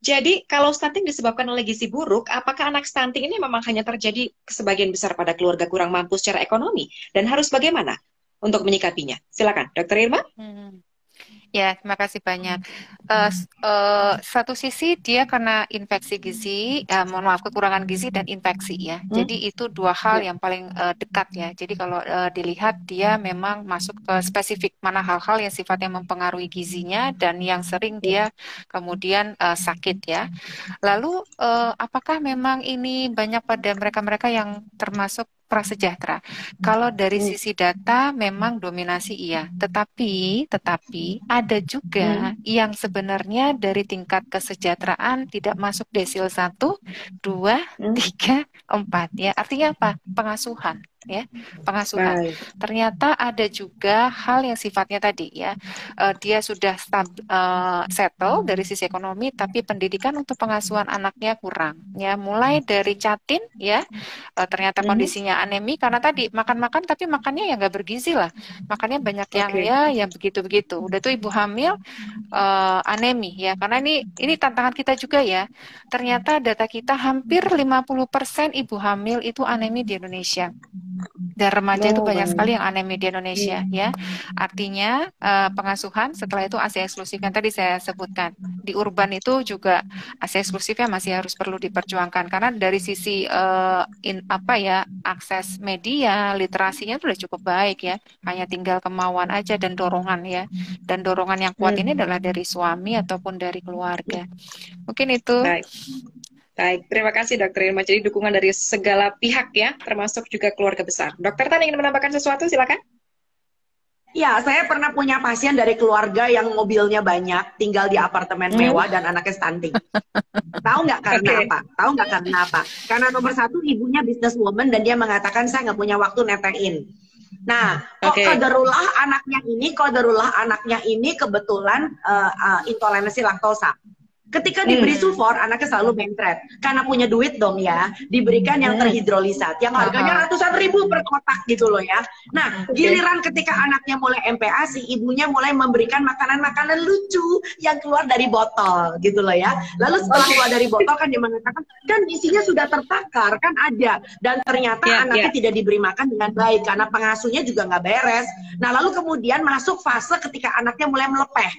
Jadi, kalau stunting disebabkan oleh gizi buruk, apakah anak stunting ini memang hanya terjadi sebagian besar pada keluarga kurang mampu secara ekonomi? Dan harus bagaimana untuk menyikapinya? Silakan, Dokter Irma. Hmm. Ya, terima kasih banyak. Satu sisi dia karena infeksi gizi, mohon maaf kekurangan gizi dan infeksi ya. Hmm? Jadi itu dua hal Ya. yang paling dekat ya. Jadi kalau dilihat dia memang masuk ke spesifik mana hal-hal yang sifatnya mempengaruhi gizinya dan yang sering dia kemudian sakit ya. Lalu, apakah memang ini banyak pada mereka-mereka yang termasuk prasejahtera? Kalau dari Hmm. sisi data memang dominasi iya, tetapi ada Hmm. juga yang sebenarnya dari tingkat kesejahteraan tidak masuk desil 1, 2, Hmm. 3, 4 ya. Artinya apa? Pengasuhan ya, pengasuhan. Baik. Ternyata ada juga hal yang sifatnya tadi ya, dia sudah settle dari sisi ekonomi, tapi pendidikan untuk pengasuhan anaknya kurang. Ya, mulai dari catin, ya, ternyata Mhm. kondisinya anemi karena tadi makan-makan tapi makannya ya nggak bergizi lah, makannya banyak yang Oke. ya, yang begitu-begitu. Udah tuh ibu hamil anemi ya, karena ini tantangan kita juga ya. Ternyata data kita hampir 50% ibu hamil itu anemi di Indonesia. Dan remaja itu Oh, banyak baik. sekali yang anemia di Indonesia Hmm. ya. Artinya pengasuhan setelah itu ASI eksklusif yang tadi saya sebutkan. Di urban itu juga ASI eksklusifnya masih harus perlu diperjuangkan karena dari sisi apa ya akses media, literasinya itu sudah cukup baik ya. Hanya tinggal kemauan aja dan dorongan ya. Dan dorongan yang kuat ini Hmm. adalah dari suami ataupun dari keluarga. Mungkin itu. Baik. Baik. Terima kasih, Dokter Irma. Jadi dukungan dari segala pihak ya, termasuk juga keluarga besar. Dokter Tan ingin menambahkan sesuatu, silakan. Ya, saya pernah punya pasien dari keluarga yang mobilnya banyak, tinggal di apartemen Hmm. mewah dan anaknya stunting. Tahu nggak karena Oke. apa? Tahu nggak karena apa? Karena nomor satu ibunya businesswoman dan dia mengatakan saya nggak punya waktu netein. Nah, Oke. kodarullah anaknya ini kebetulan intoleransi laktosa. Ketika diberi Hmm. sufor, anaknya selalu mentret. Karena punya duit dong ya, diberikan yang Hmm. terhidrolisat, yang harganya Aha. ratusan ribu per kotak gitu loh ya. Nah, Oke. giliran ketika anaknya mulai MPASI, ibunya mulai memberikan makanan-makanan lucu yang keluar dari botol gitu loh ya. Lalu setelah Oke. keluar dari botol kan dia mengatakan, kan isinya sudah tertakar, kan ada. Dan Ya, ternyata ya. anaknya tidak diberi makan dengan baik, karena pengasuhnya juga nggak beres. Nah, lalu kemudian masuk fase ketika anaknya mulai melepeh.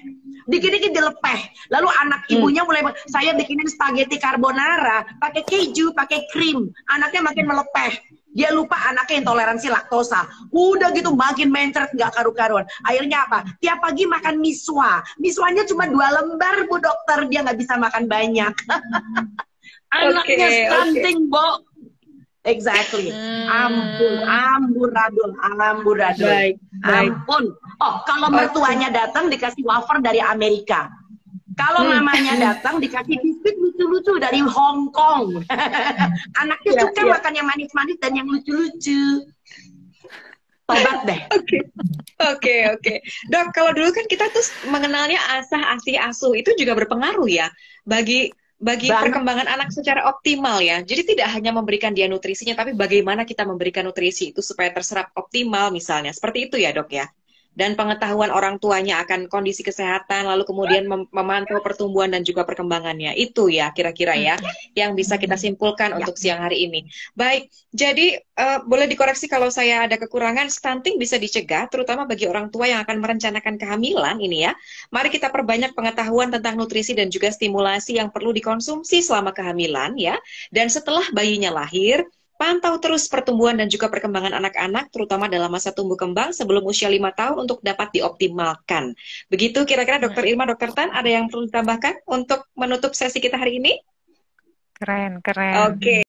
Dikit-dikit dilepeh. Lalu anak Hmm. ibunya mulai, saya bikinin spaghetti carbonara, pakai keju, pakai krim. Anaknya makin melepeh. Dia lupa anaknya intoleransi laktosa. Udah gitu makin mencret nggak karu-karuan. Akhirnya apa? Tiap pagi makan miswa. Miswanya cuma 2 lembar, Bu Dokter. Dia nggak bisa makan banyak. Oke, Anaknya oke. stunting, Bo. Exactly. Ampun, Hmm, amburadul, amburadul. Baik, baik. Ampun. Oh, kalau Oke. mertuanya datang dikasih wafer dari Amerika. Kalau Hmm. mamanya Hmm. datang dikasih biskuit lucu-lucu dari Hong Kong. Anaknya Ya, suka ya. makan yang manis-manis dan yang lucu-lucu. Tobat deh. Oke. Oke, oke. Dok, kalau dulu kan kita tuh mengenalnya asah, asi, asuh itu juga berpengaruh ya bagi Banget. perkembangan anak secara optimal ya. Jadi tidak hanya memberikan dia nutrisinya, tapi bagaimana kita memberikan nutrisi itu supaya terserap optimal misalnya. Seperti itu ya, Dok ya. Dan pengetahuan orang tuanya akan kondisi kesehatan, lalu kemudian memantau pertumbuhan dan juga perkembangannya. Itu ya kira-kira ya yang bisa kita simpulkan Ya. untuk siang hari ini. Baik, jadi boleh dikoreksi kalau saya ada kekurangan, stunting bisa dicegah, terutama bagi orang tua yang akan merencanakan kehamilan ini ya. Mari kita perbanyak pengetahuan tentang nutrisi dan juga stimulasi yang perlu dikonsumsi selama kehamilan ya. Dan setelah bayinya lahir, pantau terus pertumbuhan dan juga perkembangan anak-anak, terutama dalam masa tumbuh kembang sebelum usia 5 tahun untuk dapat dioptimalkan. Begitu kira-kira Dokter Irma, Dokter Tan, ada yang perlu ditambahkan untuk menutup sesi kita hari ini? keren, keren. Oke.